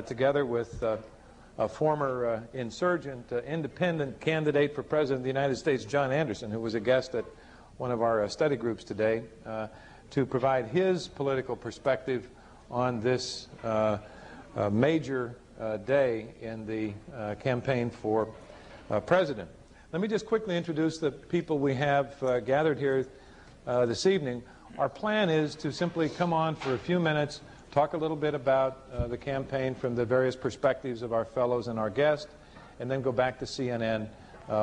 together with a former insurgent, independent candidate for President of the United States, John Anderson, who was a guest at one of our study groups today, to provide his political perspective on this major day in the campaign for president. Let me just quickly introduce the people we have gathered here this evening. Our plan is to simply come on for a few minutes, talk a little bit about the campaign from the various perspectives of our fellows and our guests, and then go back to CNN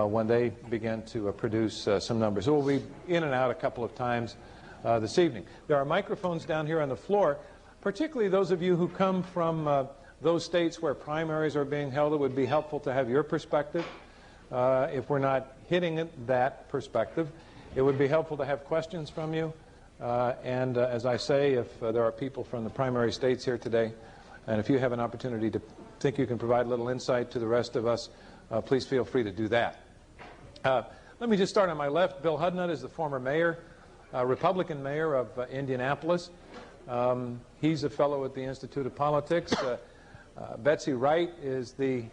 when they begin to produce some numbers. So we'll be in and out a couple of times this evening. There are microphones down here on the floor, particularly those of you who come from those states where primaries are being held. It would be helpful to have your perspective. If we're not hitting that perspective, it would be helpful to have questions from you. And as I say, if there are people from the primary states here today, and if you have an opportunity to think you can provide a little insight to the rest of us, please feel free to do that. Let me just start on my left. Bill Hudnut is the former mayor, Republican mayor of Indianapolis. He's a fellow at the Institute of Politics. Betsy Wright is the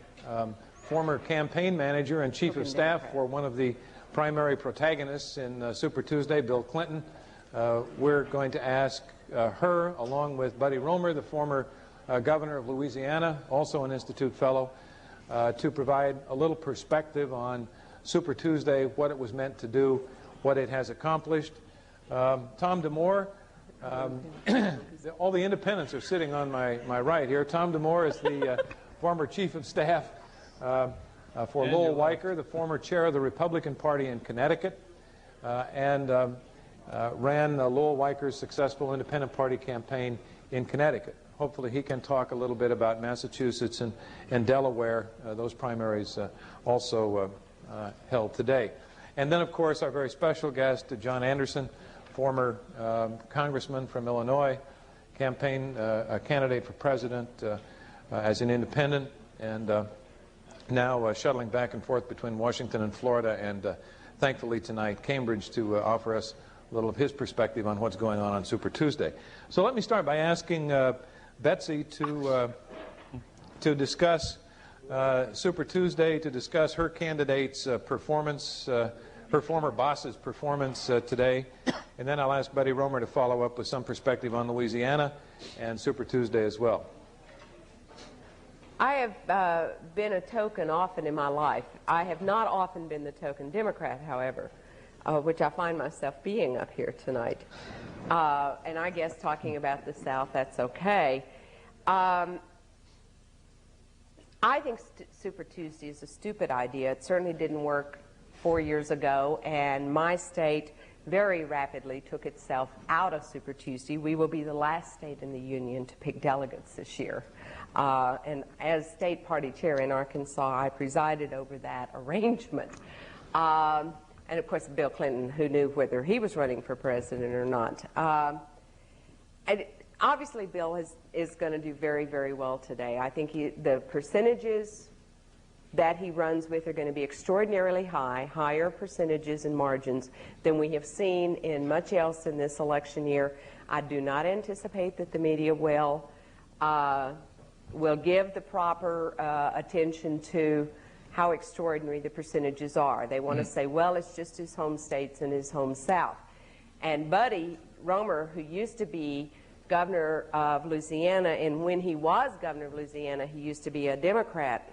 former campaign manager and chief of staff for one of the primary protagonists in Super Tuesday, Bill Clinton. We're going to ask her, along with Buddy Roemer, the former governor of Louisiana, also an Institute fellow, to provide a little perspective on Super Tuesday, what it was meant to do, what it has accomplished. Tom DeMore, all the independents are sitting on my right here. Tom DeMore is the former chief of staff for Lowell Weicker, the former chair of the Republican Party in Connecticut, and ran Lowell Weicker's successful independent party campaign in Connecticut. Hopefully he can talk a little bit about Massachusetts and Delaware, those primaries also held today. And then, of course, our very special guest, John Anderson, former congressman from Illinois, a candidate for president as an independent, and now shuttling back and forth between Washington and Florida, and thankfully tonight Cambridge, to offer us a little of his perspective on what's going on Super Tuesday. So let me start by asking Betsy to discuss Super Tuesday, to discuss her candidate's performance, her former boss's performance today, and then I'll ask Buddy Roemer to follow up with some perspective on Louisiana and Super Tuesday as well. I have been a token often in my life. I have not often been the token Democrat, however, which I find myself being up here tonight. And I guess talking about the South, that's okay. I think Super Tuesday is a stupid idea. It certainly didn't work 4 years ago, and my state very rapidly took itself out of Super Tuesday. We will be the last state in the union to pick delegates this year. And as state party chair in Arkansas, I presided over that arrangement. And of course, Bill Clinton, who knew whether he was running for president or not. And obviously, Bill is going to do very, very well today. I think the percentages that he runs with are going to be extraordinarily high, higher percentages and margins than we have seen in much else in this election year. I do not anticipate that the media will give the proper attention to how extraordinary the percentages are. They want to say, well, it's just his home states and his home South. And Buddy Roemer, who used to be governor of Louisiana, and when he was governor of Louisiana, he used to be a Democrat,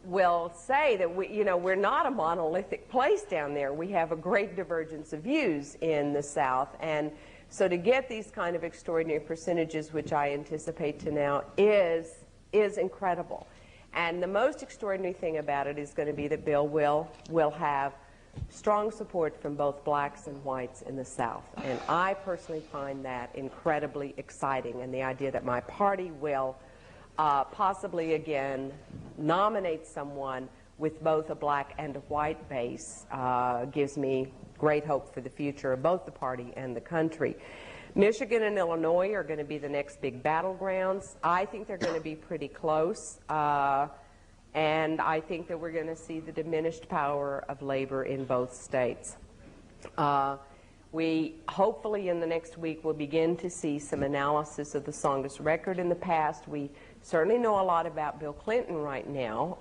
will say that we're not a monolithic place down there. We have a great divergence of views in the South, and so to get these kind of extraordinary percentages, which I anticipate to now, is incredible. And the most extraordinary thing about it is going to be that Bill will have strong support from both blacks and whites in the South. And I personally find that incredibly exciting, and the idea that my party will possibly again nominate someone with both a black and a white base gives me great hope for the future of both the party and the country. Michigan and Illinois are going to be the next big battlegrounds. I think they're going to be pretty close, and I think that we're going to see the diminished power of labor in both states. We hopefully in the next week will begin to see some analysis of the Tsongas record in the past. We certainly know a lot about Bill Clinton right now,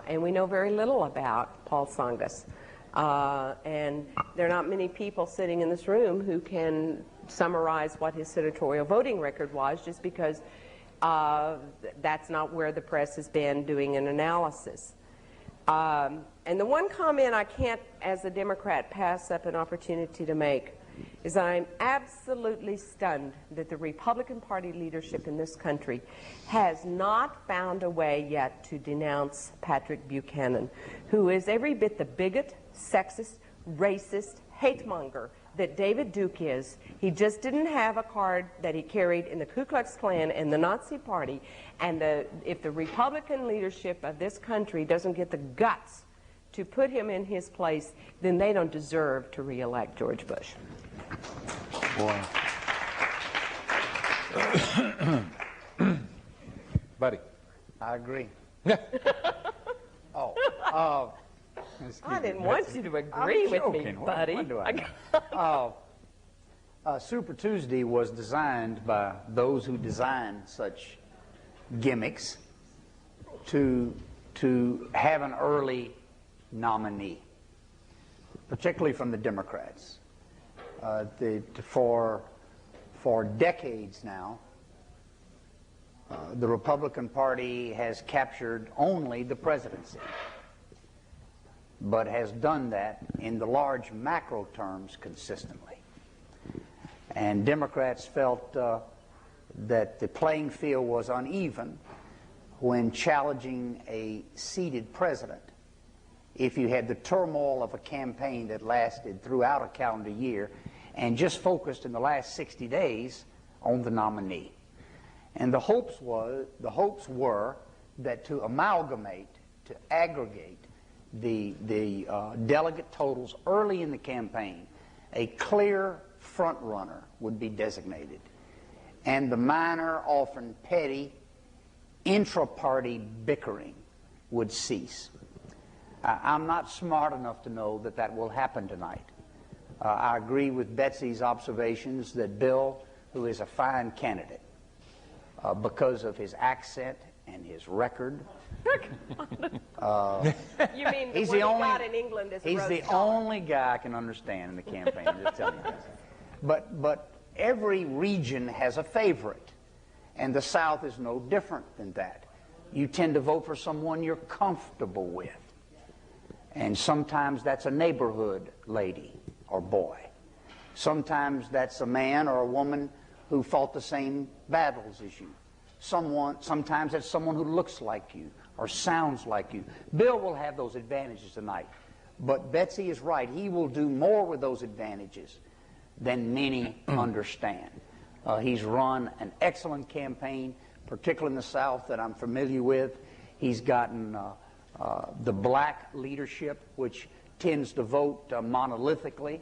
and we know very little about Paul Tsongas. And there are not many people sitting in this room who can summarize what his senatorial voting record was, just because that's not where the press has been doing an analysis. And the one comment I can't, as a Democrat, pass up an opportunity to make is I'm absolutely stunned that the Republican Party leadership in this country has not found a way yet to denounce Patrick Buchanan, who is every bit the bigot, sexist, racist, hate-monger that David Duke is. He just didn't have a card that he carried in the Ku Klux Klan and the Nazi Party. And if the Republican leadership of this country doesn't get the guts to put him in his place, then they don't deserve to re-elect George Bush. Boy. Buddy. I agree. I didn't want you to agree with me, buddy. What do I know? Super Tuesday was designed by those who design such gimmicks to have an early nominee, particularly from the Democrats. For decades now, the Republican Party has captured only the presidency, but has done that in the large macro terms consistently. And Democrats felt that the playing field was uneven when challenging a seated president. If you had the turmoil of a campaign that lasted throughout a calendar year and just focused in the last 60 days on the nominee. And the hopes were that to amalgamate, to aggregate the delegate totals early in the campaign, a clear front runner would be designated, and the minor, often petty, intra-party bickering would cease. I'm not smart enough to know that that will happen tonight. I agree with Betsy's observations that Bill, who is a fine candidate, because of his accent and his record. You mean he's the the one only, he got in England as a he's Rhodes the Scholar. only guy I can understand in the campaign. I'm just telling you this. But every region has a favorite, and the South is no different than that. You tend to vote for someone you're comfortable with, and sometimes that's a neighborhood lady or boy. Sometimes that's a man or a woman who fought the same battles as you. Sometimes it's someone who looks like you or sounds like you. Bill will have those advantages tonight. But Betsy is right. He will do more with those advantages than many understand. He's run an excellent campaign, particularly in the South, that I'm familiar with. He's gotten the black leadership, which tends to vote monolithically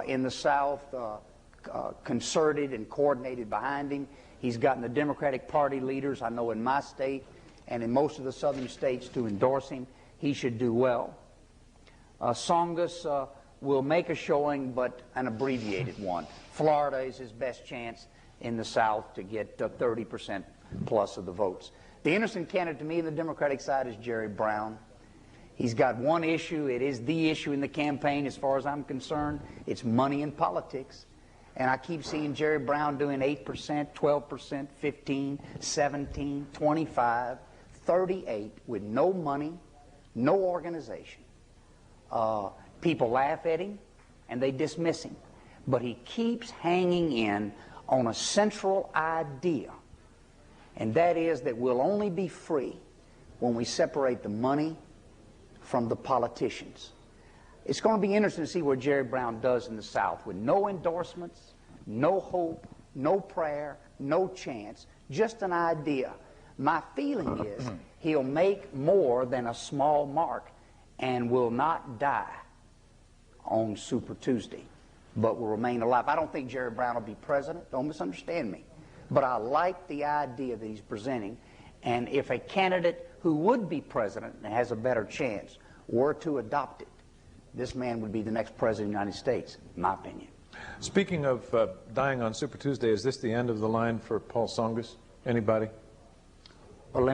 in the South, concerted and coordinated behind him. He's gotten the Democratic Party leaders, I know in my state and in most of the southern states, to endorse him. He should do well. Tsongas will make a showing, but an abbreviated one. Florida is his best chance in the South to get 30% plus of the votes. The interesting candidate to me on the Democratic side is Jerry Brown. He's got one issue. It is the issue in the campaign as far as I'm concerned. It's money in politics. And I keep seeing Jerry Brown doing 8%, 12%, 15, 17, 25, 38 with no money, no organization. People laugh at him and they dismiss him. But he keeps hanging in on a central idea, and that is that we'll only be free when we separate the money from the politicians. It's going to be interesting to see what Jerry Brown does in the South with no endorsements, no hope, no prayer, no chance, just an idea. My feeling is he'll make more than a small mark and will not die on Super Tuesday, but will remain alive. I don't think Jerry Brown will be president. Don't misunderstand me. But I like the idea that he's presenting, and if a candidate who would be president and has a better chance were to adopt it, this man would be the next president of the United States, in my opinion. Speaking of dying on Super Tuesday, is this the end of the line for Paul Tsongas? Anybody? Well,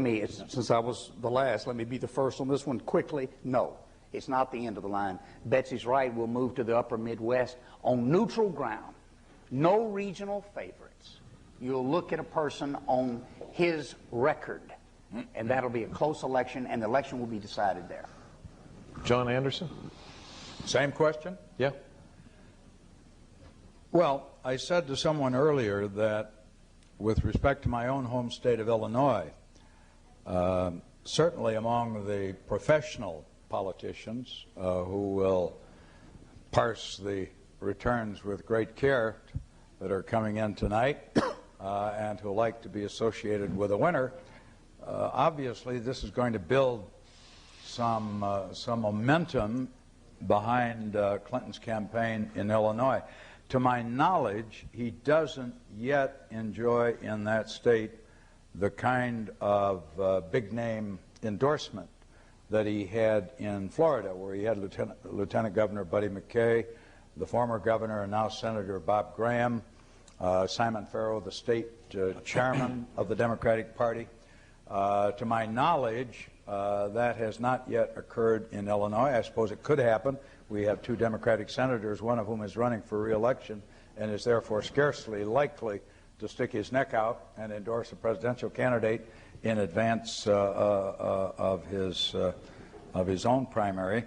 since I was the last, let me be the first on this one quickly. No, it's not the end of the line. Betsy's right. We'll move to the upper Midwest on neutral ground. No regional favorites. You'll look at a person on his record, and that'll be a close election, and the election will be decided there. John Anderson? Same question? Yeah. Well, I said to someone earlier that with respect to my own home state of Illinois, certainly among the professional politicians who will parse the returns with great care that are coming in tonight and who like to be associated with a winner, obviously this is going to build some momentum behind Clinton's campaign in Illinois. To my knowledge, he doesn't yet enjoy in that state the kind of big-name endorsement that he had in Florida, where he had Lieutenant Governor Buddy McKay, the former governor and now Senator Bob Graham, Simon Farrow, the state chairman of the Democratic Party. To my knowledge, that has not yet occurred in Illinois. I suppose it could happen. We have 2 Democratic senators, one of whom is running for re-election and is therefore scarcely likely to stick his neck out and endorse a presidential candidate in advance of his own primary.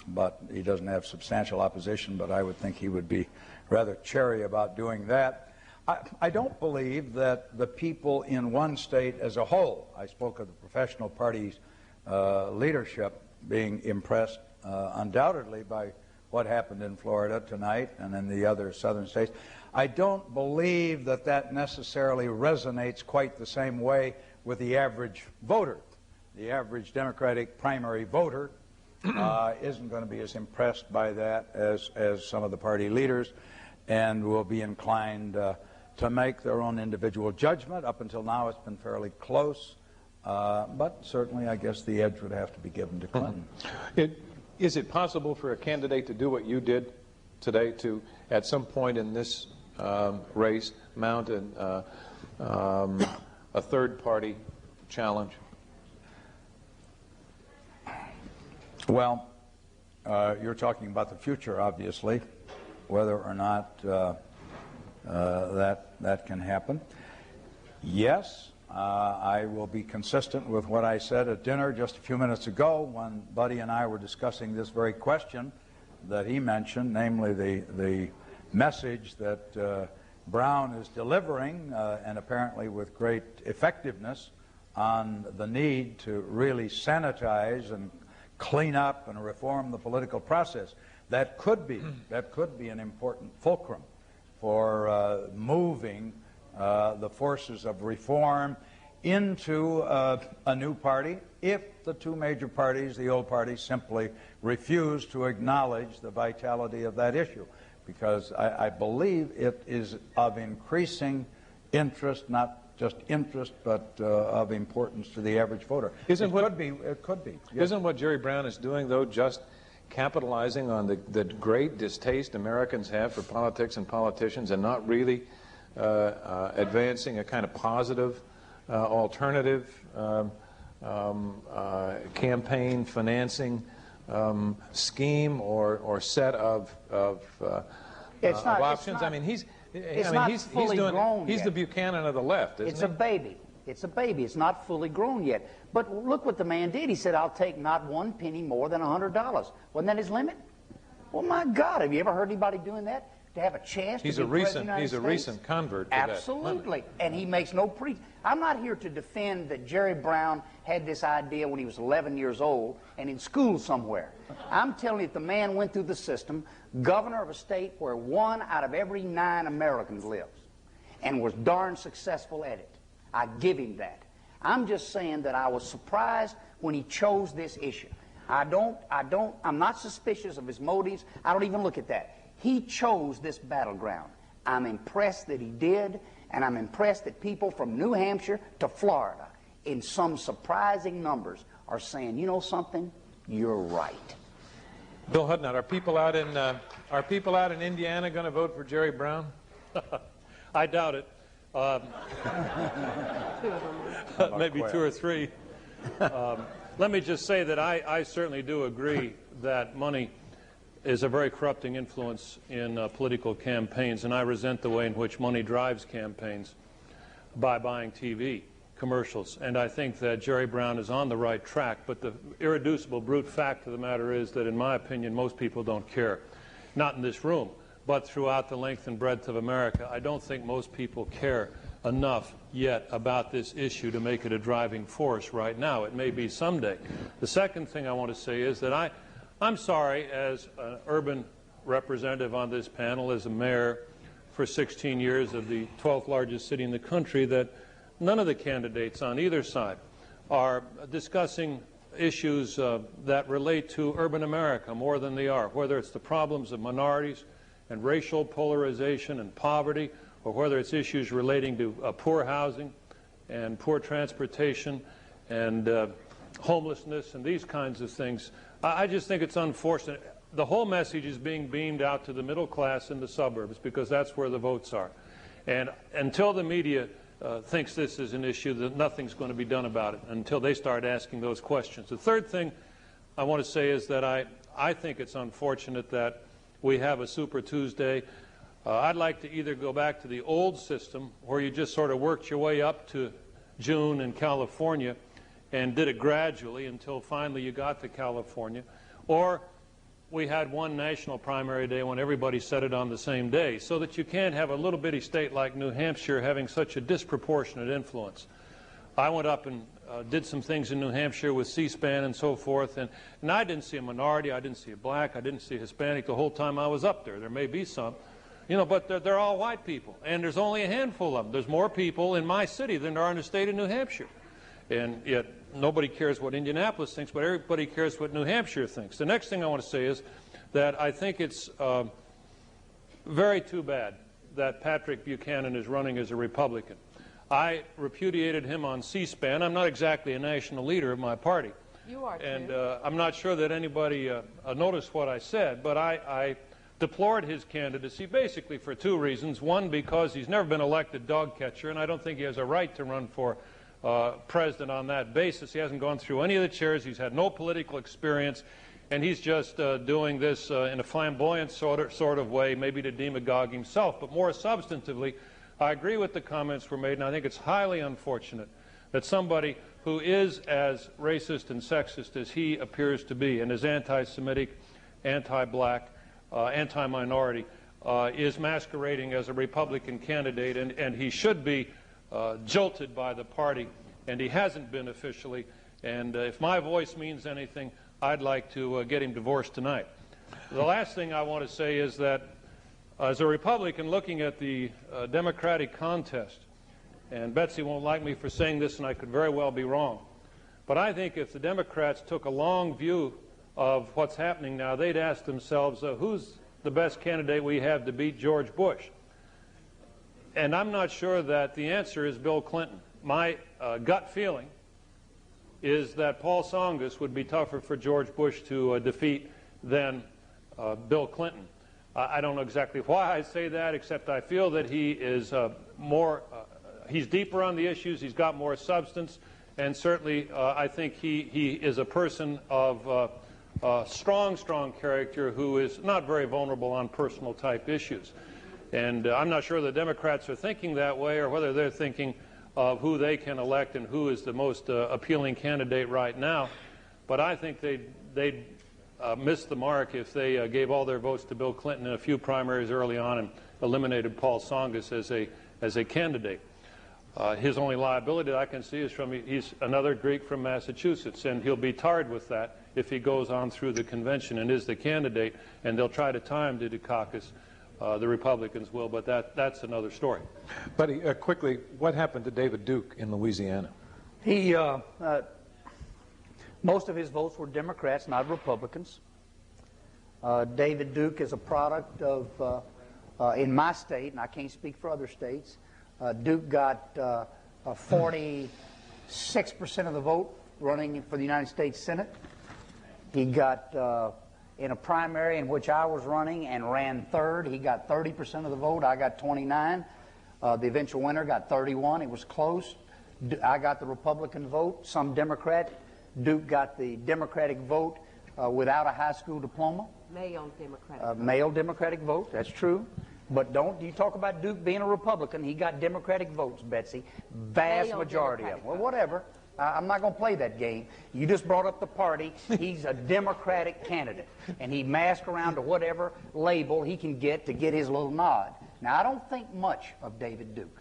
But he doesn't have substantial opposition, but I would think he would be rather chary about doing that. I don't believe that the people in one state as a whole, I spoke of the professional party's leadership being impressed undoubtedly by what happened in Florida tonight and in the other southern states. I don't believe that that necessarily resonates quite the same way with the average voter. The average Democratic primary voter isn't going to be as impressed by that as some of the party leaders, and will be inclined to make their own individual judgment. Up until now, it's been fairly close, but certainly I guess the edge would have to be given to Clinton. Is it possible for a candidate to do what you did today, to, at some point in this race, mount a third-party challenge? Well, you're talking about the future, obviously, whether or not that can happen. Yes, I will be consistent with what I said at dinner just a few minutes ago when Buddy and I were discussing this very question that he mentioned, namely the message that Brown is delivering, and apparently with great effectiveness, on the need to really sanitize and clean up and reform the political process. That could be an important fulcrum for moving the forces of reform into a new party if the 2 major parties, the old parties, simply refuse to acknowledge the vitality of that issue. Because I believe it is of increasing interest, not just interest, but of importance to the average voter. It could be. Yes. Isn't what Jerry Brown is doing, though, just capitalizing on the great distaste Americans have for politics and politicians, and not really advancing a kind of positive alternative campaign financing scheme or set of options? I mean, he's the Buchanan of the left, isn't he? It's a baby. It's a baby. It's not fully grown yet. But look what the man did. He said, I'll take not 1 penny more than $100. Wasn't that his limit? Well, my God, have you ever heard anybody doing that? To have a chance to be president of the United States? He's a recent convert to Absolutely. that. And he makes no I'm not here to defend that Jerry Brown had this idea when he was 11 years old and in school somewhere. I'm telling you, if the man went through the system, governor of a state where 1 out of every 9 Americans lives, and was darn successful at it, I give him that. I'm just saying that I was surprised when he chose this issue. I'm not suspicious of his motives. I don't even look at that. He chose this battleground. I'm impressed that he did, and I'm impressed that people from New Hampshire to Florida, in some surprising numbers, are saying, you know something, you're right. Bill Hudnut, are people out in Indiana going to vote for Jerry Brown? I doubt it. Maybe two or three. Let me just say that I certainly do agree that money is a very corrupting influence in political campaigns, and I resent the way in which money drives campaigns by buying TV commercials. And I think that Jerry Brown is on the right track, but the irreducible brute fact of the matter is that, in my opinion, most people don't care. Not in this room, but throughout the length and breadth of America. I don't think most people care enough yet about this issue to make it a driving force right now. It may be someday. The second thing I want to say is that I'm sorry, as an urban representative on this panel, as a mayor for 16 years of the 12th largest city in the country, that none of the candidates on either side are discussing issues that relate to urban America more than they are, whether it's the problems of minorities and racial polarization and poverty, or whether it's issues relating to poor housing and poor transportation and homelessness and these kinds of things. I just think it's unfortunate. The whole message is being beamed out to the middle class in the suburbs because that's where the votes are. And until the media thinks this is an issue, that nothing's going to be done about it until they start asking those questions. The third thing I want to say is that I think it's unfortunate that we have a Super Tuesday. I'd like to either go back to the old system where you just sort of worked your way up to June in California and did it gradually until finally you got to California, or we had one national primary day when everybody said it on the same day, so that you can't have a little bitty state like New Hampshire having such a disproportionate influence. I went up and did some things in New Hampshire with C-SPAN and so forth, and I didn't see a minority, I didn't see a black, I didn't see a Hispanic the whole time I was up there. There may be some, you know, but they're all white people, and there's only a handful of them. There's more people in my city than there are in the state of New Hampshire. And yet nobody cares what Indianapolis thinks, but everybody cares what New Hampshire thinks. The next thing I want to say is that I think it's very too bad that Patrick Buchanan is running as a Republican. I repudiated him on C-SPAN. I'm not exactly a national leader of my party. You are, too. And I'm not sure that anybody noticed what I said, but I deplored his candidacy basically for two reasons. One, because he's never been elected dog catcher, and I don't think he has a right to run for president on that basis. He hasn't gone through any of the chairs. He's had no political experience, and he's just doing this in a flamboyant sort of way, maybe to demagogue himself. But more substantively, I agree with the comments were made, and I think it's highly unfortunate that somebody who is as racist and sexist as he appears to be, and is anti-Semitic, anti-black, anti-minority, is masquerading as a Republican candidate, and he should be jolted by the party, and he hasn't been officially. And if my voice means anything, I'd like to get him divorced tonight. The last thing I want to say is that as a Republican looking at the Democratic contest, and Betsy won't like me for saying this, and I could very well be wrong, but I think if the Democrats took a long view of what's happening now, they'd ask themselves, who's the best candidate we have to beat George Bush? And I'm not sure that the answer is Bill Clinton. My gut feeling is that Paul Tsongas would be tougher for George Bush to defeat than Bill Clinton. I don't know exactly why I say that, except I feel that he is he's deeper on the issues, he's got more substance, and certainly I think he is a person of strong character who is not very vulnerable on personal type issues. And I'm not sure the Democrats are thinking that way, or whether they're thinking of who they can elect and who is the most appealing candidate right now. But I think they'd miss the mark if they gave all their votes to Bill Clinton in a few primaries early on and eliminated Paul Tsongas as a candidate. His only liability that I can see is he's another Greek from Massachusetts, and he'll be tarred with that if he goes on through the convention and is the candidate, and they'll try to tie him to the caucus. The Republicans will, but that's another story. Buddy, quickly, what happened to David Duke in Louisiana? He, most of his votes were Democrats, not Republicans. David Duke is a product of, in my state, and I can't speak for other states, Duke got 46% of the vote running for the United States Senate. He got in a primary in which I was running and ran third. He got 30% of the vote. I got 29. The eventual winner got 31. It was close. I got the Republican vote, some Democrat. Duke got the Democratic vote without a high school diploma. Male Democratic. Male Democratic vote, that's true. But don't you talk about Duke being a Republican. He got Democratic votes, Betsy. Vast Male majority of them. Democratic Well, vote. whatever. I'm not going to play that game. You just brought up the party. He's a Democratic candidate. And he masked around to whatever label he can get to get his little nod. Now, I don't think much of David Duke.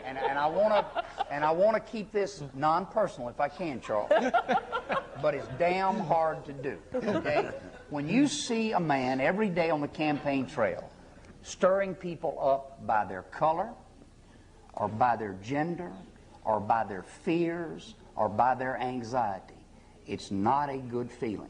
And I want to keep this non-personal if I can, Charles. But it's damn hard to do. Okay? When you see a man every day on the campaign trail stirring people up by their color, or by their gender, or by their fears, or by their anxiety, it's not a good feeling.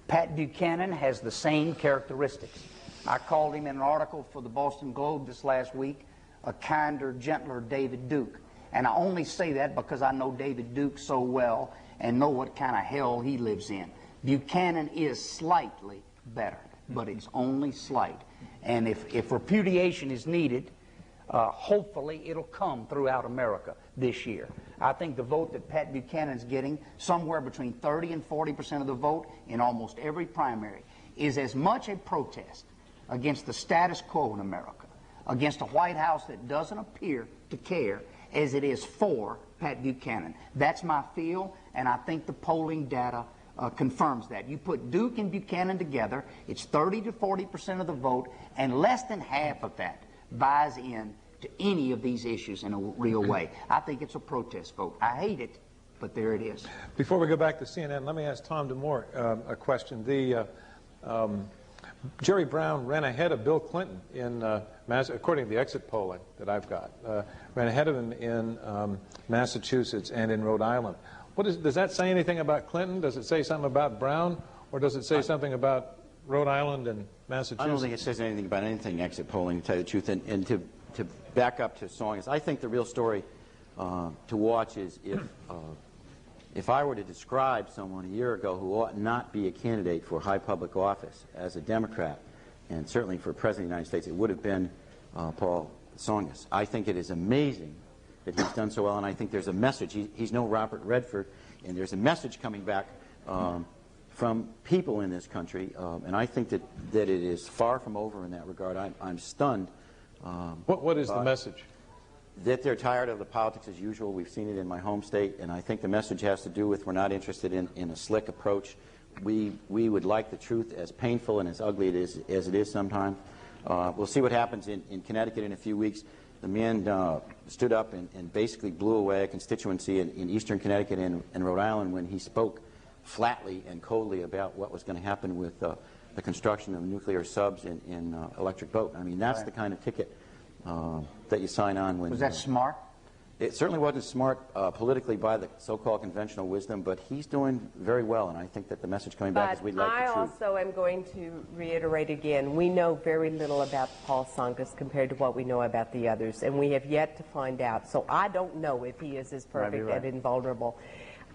Pat Buchanan has the same characteristics. I called him in an article for the Boston Globe this last week a kinder, gentler David Duke. And I only say that because I know David Duke so well and know what kind of hell he lives in. Buchanan is slightly better, but it's only slight. And if repudiation is needed, hopefully it'll come throughout America this year. I think the vote that Pat Buchanan's getting, somewhere between 30 and 40% of the vote in almost every primary, is as much a protest against the status quo in America, against a White House that doesn't appear to care, as it is for Pat Buchanan. That's my feel, and I think the polling data confirms that. You put Duke and Buchanan together, it's 30 to 40% of the vote, and less than half of that buys in to any of these issues in a real way. I think it's a protest vote. I hate it, but there it is. Before we go back to CNN, let me ask Tom DeMore a question. Jerry Brown ran ahead of Bill Clinton in, according to the exit polling that I've got, ran ahead of him in Massachusetts and in Rhode Island. Does that say anything about Clinton? Does it say something about Brown? Or does it say something about Rhode Island and Massachusetts? I don't think it says anything about anything exit polling, to tell you the truth. And to back up to Songus, I think the real story to watch is if I were to describe someone a year ago who ought not be a candidate for high public office as a Democrat, and certainly for President of the United States, it would have been Paul Songus. I think it is amazing that he's done so well, and I think there's a message. He's no Robert Redford, and there's a message coming back from people in this country, and I think that it is far from over in that regard. I'm stunned. What is the message? That they're tired of the politics as usual. We've seen it in my home state, and I think the message has to do with we're not interested in a slick approach. We would like the truth, as painful and as ugly as it is sometimes. We'll see what happens in Connecticut in a few weeks. The man stood up and basically blew away a constituency in eastern Connecticut and Rhode Island when he spoke flatly and coldly about what was going to happen with the construction of nuclear subs in electric boat. I mean, that's the kind of ticket that you sign on when... Was that smart? It certainly wasn't smart politically by the so-called conventional wisdom, but he's doing very well, and I think that the message coming back is we'd like the truth. I also am going to reiterate again, we know very little about Paul Songus compared to what we know about the others, and we have yet to find out. So I don't know if he is as perfect and invulnerable.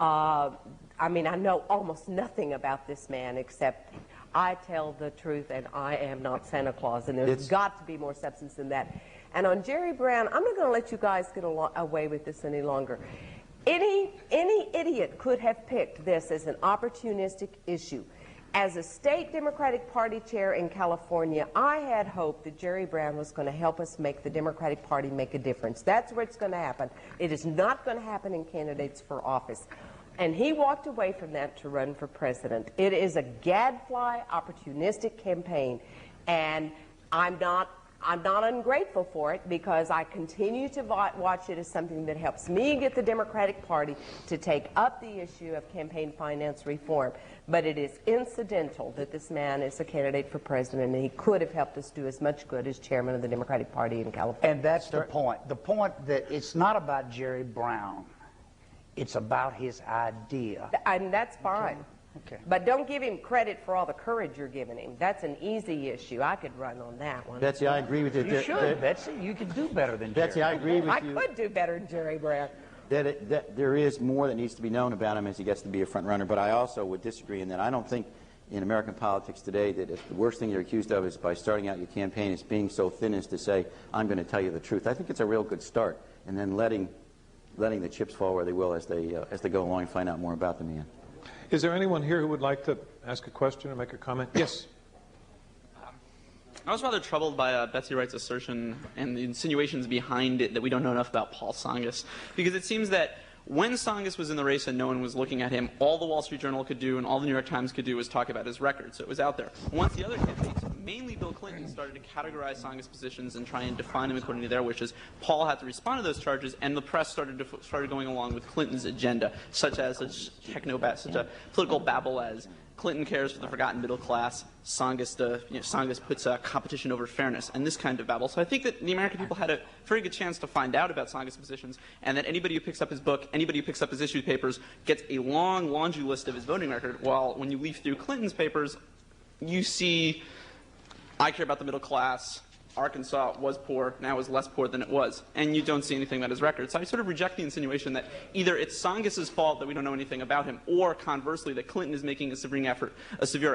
I mean, I know almost nothing about this man except I tell the truth and I am not Santa Claus, and there's got to be more substance than that. And on Jerry Brown, I'm not going to let you guys get away with this any longer. Any idiot could have picked this as an opportunistic issue. As a state Democratic Party chair in California, I had hoped that Jerry Brown was going to help us make the Democratic Party make a difference. That's where it's going to happen. It is not going to happen in candidates for office. And he walked away from that to run for president. It is a gadfly, opportunistic campaign, and I'm not ungrateful for it because I continue to watch it as something that helps me get the Democratic Party to take up the issue of campaign finance reform. But it is incidental that this man is a candidate for president, and he could have helped us do as much good as chairman of the Democratic Party in California. And that's the point. The point that it's not about Jerry Brown. It's about his idea. And that's fine. Okay. But don't give him credit for all the courage you're giving him. That's an easy issue. I could run on that one. Betsy, I agree with you. You should, Betsy. You could do better than Jerry. Betsy, I agree with you. I could do better than Jerry Brown. That there is more that needs to be known about him as he gets to be a front runner, but I also would disagree in that I don't think in American politics today that if the worst thing you're accused of is by starting out your campaign is being so thin as to say, I'm going to tell you the truth. I think it's a real good start, and then letting the chips fall where they will as they go along and find out more about the man. Is there anyone here who would like to ask a question or make a comment? Yes. I was rather troubled by Betsy Wright's assertion and the insinuations behind it that we don't know enough about Paul Tsongas, because it seems that when Tsongas was in the race and no one was looking at him, all the Wall Street Journal could do and all the New York Times could do was talk about his record, so it was out there. Once the other candidates, mainly Bill Clinton, started to categorize Tsongas' positions and try and define him according to their wishes, Paul had to respond to those charges, and the press started going along with Clinton's agenda, such a political babble as Clinton cares for the forgotten middle class, Tsongas puts competition over fairness, and this kind of babble. So I think that the American people had a very good chance to find out about Tsongas' positions, and that anybody who picks up his book, anybody who picks up his issue papers, gets a long laundry list of his voting record, while when you leaf through Clinton's papers, you see, I care about the middle class, Arkansas was poor, now is less poor than it was, and you don't see anything about his record. So I sort of reject the insinuation that either it's Tsongas' fault that we don't know anything about him, or conversely that Clinton is making a severe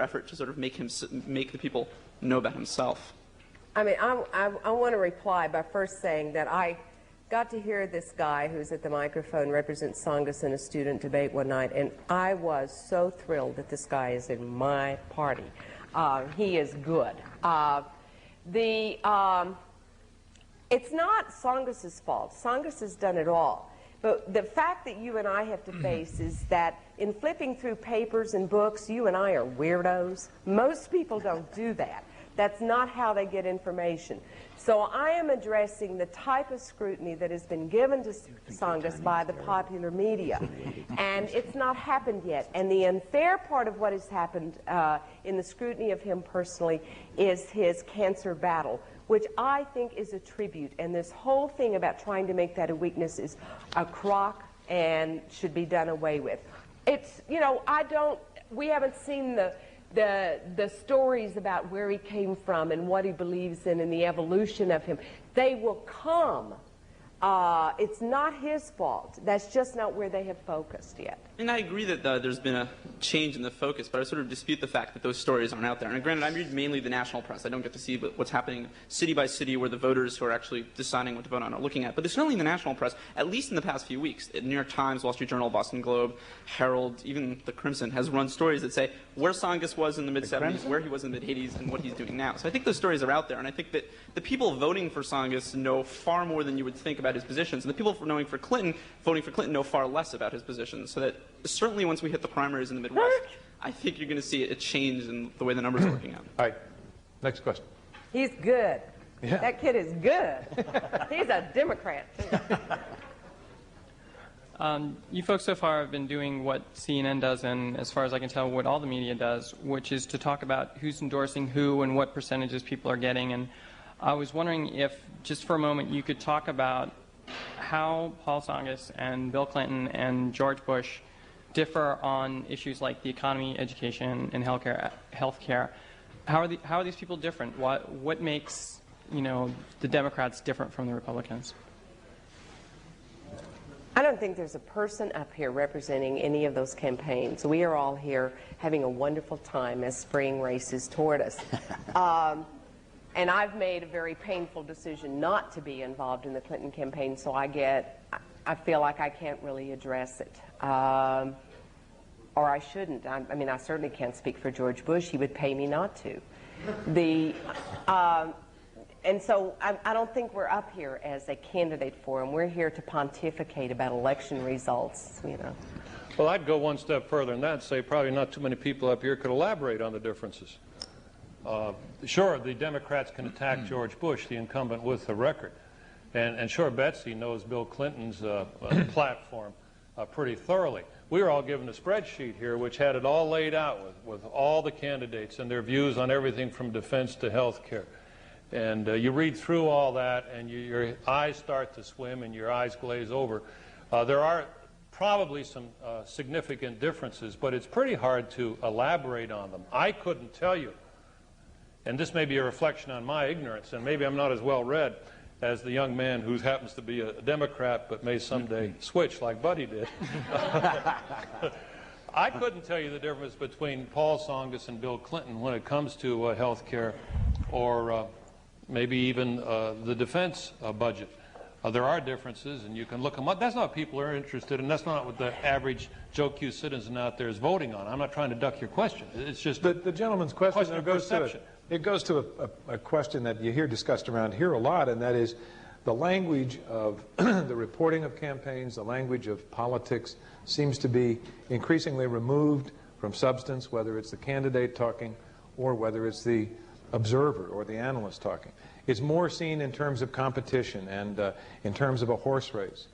effort to sort of make the people know about himself. I mean, I want to reply by first saying that I got to hear this guy who's at the microphone represent Tsongas in a student debate one night, and I was so thrilled that this guy is in my party. He is good. It's not Tsongas' fault. Tsongas has done it all. But the fact that you and I have to face is that in flipping through papers and books, you and I are weirdos. Most people don't do that. That's not how they get information. So I am addressing the type of scrutiny that has been given to Tsongas by the popular media. And it's not happened yet. And the unfair part of what has happened in the scrutiny of him personally is his cancer battle, which I think is a tribute. And this whole thing about trying to make that a weakness is a crock and should be done away with. It's, you know, we haven't seen the stories about where he came from and what he believes in and the evolution of him. They will come. It's not his fault. That's just not where they have focused yet. And I agree that there's been a change in the focus, but I sort of dispute the fact that those stories aren't out there. And granted, I read mainly the national press. I don't get to see what's happening city by city where the voters who are actually deciding what to vote on are looking at. But there's certainly in the national press, at least in the past few weeks, the New York Times, Wall Street Journal, Boston Globe, Herald, even the Crimson has run stories that say where Tsongas was in the mid-'70s, where he was in the mid-'80s, and what he's doing now. So I think those stories are out there, and I think that the people voting for Tsongas know far more than you would think about his positions, and the people voting for Clinton know far less about his positions. So that certainly once we hit the primaries in the Midwest, I think you're going to see a change in the way the numbers are working out. All right. Next question. He's good. Yeah. That kid is good. He's a Democrat, too. You folks so far have been doing what CNN does, and as far as I can tell, what all the media does, which is to talk about who's endorsing who and what percentages people are getting. And I was wondering if, just for a moment, you could talk about how Paul Tsongas and Bill Clinton and George Bush differ on issues like the economy, education, and healthcare. How are these people different? What makes, you know, the Democrats different from the Republicans? I don't think there's a person up here representing any of those campaigns. We are all here having a wonderful time as spring races toward us. And I've made a very painful decision not to be involved in the Clinton campaign, so I feel like I can't really address it. Or I shouldn't. I mean, I certainly can't speak for George Bush. He would pay me not to. And so I don't think we're up here as a candidate for him. We're here to pontificate about election results, you know. Well, I'd go one step further than that and say probably not too many people up here could elaborate on the differences. Sure, the Democrats can attack George Bush, the incumbent with the record. And sure, Betsy knows Bill Clinton's platform pretty thoroughly. We were all given a spreadsheet here which had it all laid out with all the candidates and their views on everything from defense to health care. And you read through all that and your eyes start to swim and your eyes glaze over. There are probably some significant differences, but it's pretty hard to elaborate on them. I couldn't tell you, and this may be a reflection on my ignorance, and maybe I'm not as well read as the young man who happens to be a Democrat but may someday switch like Buddy did. I couldn't tell you the difference between Paul Tsongas and Bill Clinton when it comes to health care or maybe even the defense budget. There are differences, and you can look them up. That's not what people are interested in. That's not what the average Joe Q citizen out there is voting on. I'm not trying to duck your question. It's just the gentleman's question of goes perception. it goes to a question that you hear discussed around here a lot, and that is the language of the reporting of campaigns, the language of politics seems to be increasingly removed from substance, whether it's the candidate talking or whether it's the observer or the analyst talking. It's more seen in terms of competition and in terms of a horse race,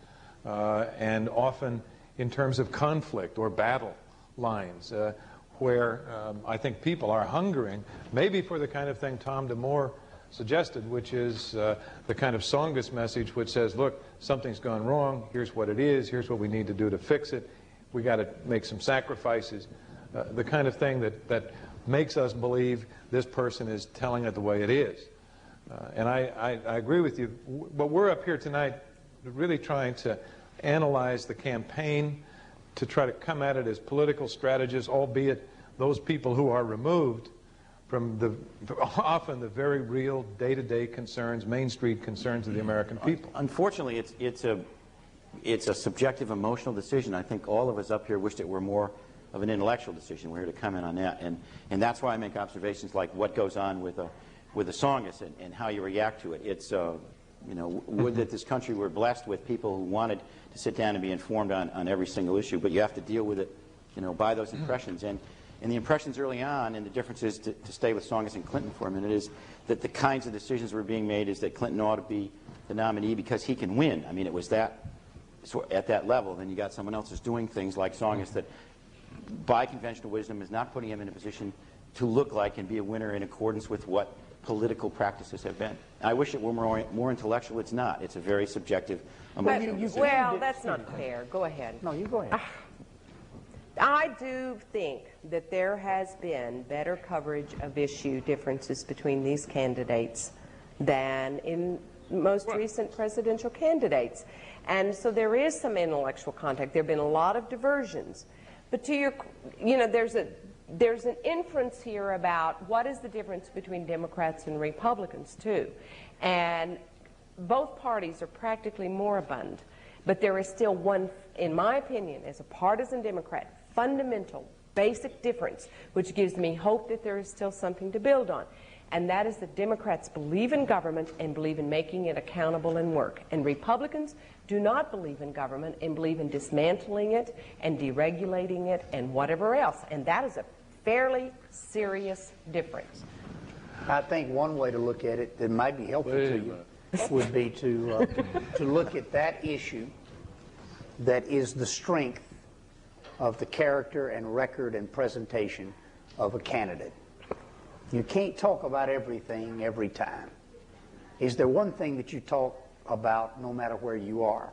and often in terms of conflict or battle lines, where I think people are hungering, maybe for the kind of thing Tom DeMore suggested, which is the kind of Tsongas message which says, look, something's gone wrong, here's what it is, here's what we need to do to fix it, we got to make some sacrifices, the kind of thing that makes us believe this person is telling it the way it is. And I agree with you, but we're up here tonight really trying to analyze the campaign, to try to come at it as political strategists, albeit those people who are removed from often the very real day-to-day concerns, Main Street concerns of the American people. Unfortunately, it's a subjective, emotional decision. I think all of us up here wished it were more of an intellectual decision. We're here to comment on that, and that's why I make observations like what goes on with a Tsongas and how you react to it. It's would that this country were blessed with people who wanted to sit down and be informed on every single issue, but you have to deal with it, by those impressions. And the impressions early on, and the differences to stay with Tsongas and Clinton for a minute, is that the kinds of decisions were being made is that Clinton ought to be the nominee because he can win. I mean, it was that, so at that level. Then you got someone else who's doing things like Tsongas that, by conventional wisdom, is not putting him in a position to look like and be a winner in accordance with what political practices have been. I wish it were more intellectual. It's not. It's a very subjective emotional decision. Well, that's not fair. Go ahead. No, you go ahead. I do think that there has been better coverage of issue differences between these candidates than in most recent presidential candidates. And so there is some intellectual contact. There have been a lot of diversions. But to your, there's an inference here about what is the difference between Democrats and Republicans, too. And both parties are practically moribund. But there is still one, in my opinion, as a partisan Democrat, fundamental, basic difference, which gives me hope that there is still something to build on. And that is that Democrats believe in government and believe in making it accountable and work. And Republicans do not believe in government and believe in dismantling it and deregulating it and whatever else. And that is a fairly serious difference. I think one way to look at it that might be helpful to you would be to look at that issue that is the strength of the character and record and presentation of a candidate. You can't talk about everything every time. Is there one thing that you talk about no matter where you are?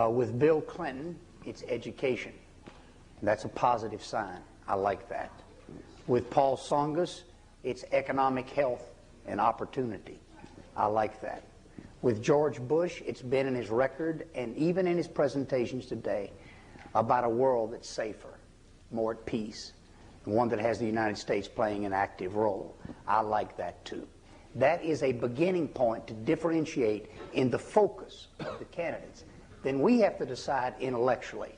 With Bill Clinton, it's education. That's a positive sign. I like that. With Paul Tsongas, it's economic health and opportunity. I like that. With George Bush, it's been in his record and even in his presentations today about a world that's safer, more at peace, and one that has the United States playing an active role. I like that too. That is a beginning point to differentiate in the focus of the candidates. Then we have to decide intellectually,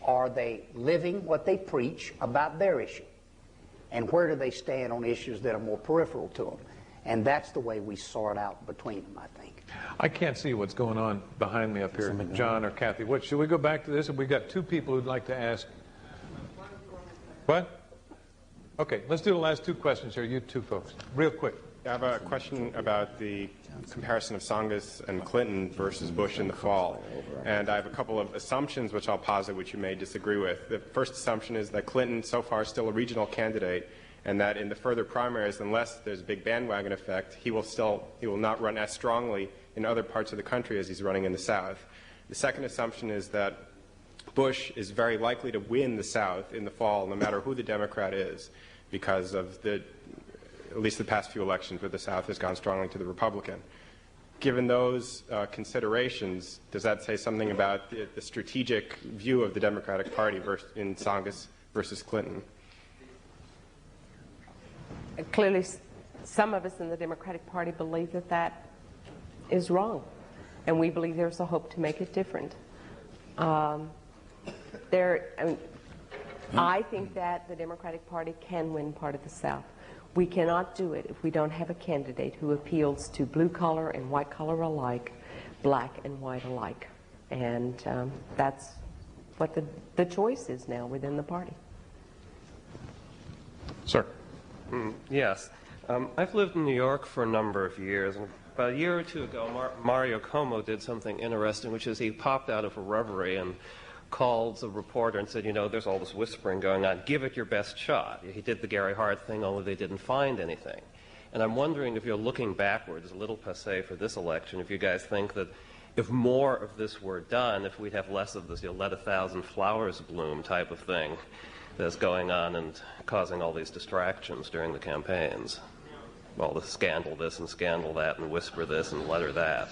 are they living what they preach about their issue? And where do they stand on issues that are more peripheral to them? And that's the way we sort out between them, I think. I can't see what's going on behind me up here, John or Kathy. What, should we go back to this? We've got two people who'd like to ask. What? Okay, let's do the last two questions here, you two folks, real quick. I have a question about the comparison of Tsongas and Clinton versus Bush in the fall. And I have a couple of assumptions which I'll posit which you may disagree with. The first assumption is that Clinton so far is still a regional candidate, and that in the further primaries, unless there's a big bandwagon effect, he will not run as strongly in other parts of the country as he's running in the South. The second assumption is that Bush is very likely to win the South in the fall, no matter who the Democrat is, because of at least the past few elections where the South has gone strongly to the Republican. Given those considerations, does that say something about the strategic view of the Democratic Party in Tsongas versus Clinton? Clearly, some of us in the Democratic Party believe that that is wrong, and we believe there's a hope to make it different. I think that the Democratic Party can win part of the South. We cannot do it if we don't have a candidate who appeals to blue collar and white collar alike, black and white alike. And that's what the choice is now within the party. Sir. Yes. I've lived in New York for a number of years. And about a year or two ago, Mario Cuomo did something interesting, which is he popped out of a reverie and called a reporter and said, you know, there's all this whispering going on. Give it your best shot. He did the Gary Hart thing, only they didn't find anything. And I'm wondering if you're looking backwards, a little passé for this election, if you guys think that if more of this were done, if we'd have less of this, let 1,000 flowers bloom type of thing that's going on and causing all these distractions during the campaigns. Well, the scandal this and scandal that and whisper this and letter that.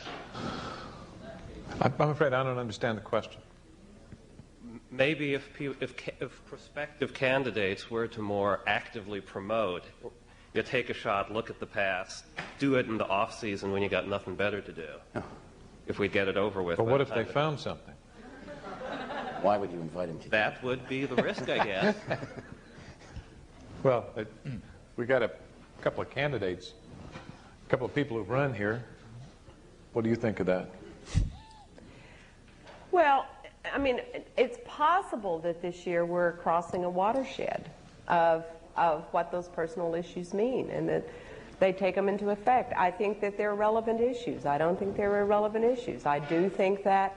I'm afraid I don't understand the question. Maybe if prospective candidates were to more actively promote, you take a shot, look at the past, do it in the off season when you got nothing better to do. Oh. If we'd get it over with. But what if they found something? Why would you invite him to that? Would be the risk, I guess. Well, we got a couple of candidates, a couple of people who've run here. What do you think of that? Well, I mean, it's possible that this year we're crossing a watershed of what those personal issues mean, and that they take them into effect. I think that they're relevant issues. I don't think they're irrelevant issues. I do think that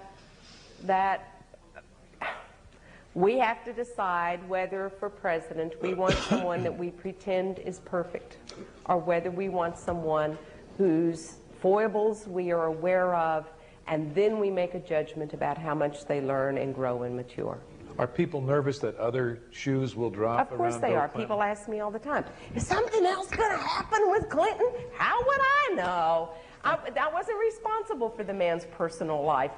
we have to decide whether for president we want someone that we pretend is perfect, or whether we want someone whose foibles we are aware of, and then we make a judgment about how much they learn and grow and mature. Are people nervous that other shoes will drop? Of course they are. People ask me all the time, is something else going to happen with Clinton? How would I know? I wasn't responsible for the man's personal life.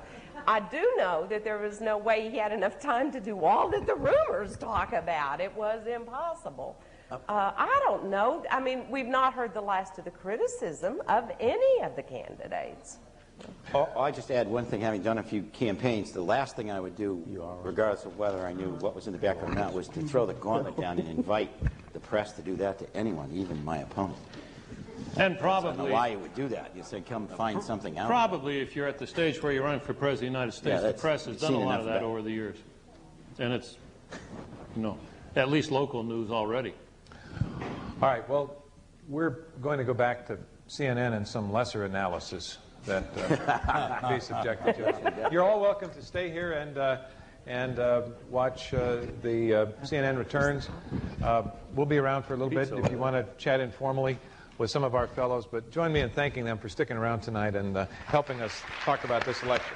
I do know that there was no way he had enough time to do all that the rumors talk about. It was impossible. I don't know. I mean, we've not heard the last of the criticism of any of the candidates. I just add one thing. Having done a few campaigns, the last thing I would do, regardless of whether I knew what was in the background or not, was to throw the gauntlet down and invite the press to do that to anyone, even my opponent. And probably, I don't know why you would do that. You say, come find something out. Probably, if you're at the stage where you're running for president of the United States, the press has done a lot of that over the years, and it's, at least local news already. All right. Well, we're going to go back to CNN and some lesser analysis that be subjected to. You're all welcome to stay here and watch the CNN returns. We'll be around for a little bit if you want to chat informally with some of our fellows, but join me in thanking them for sticking around tonight and helping us talk about this election.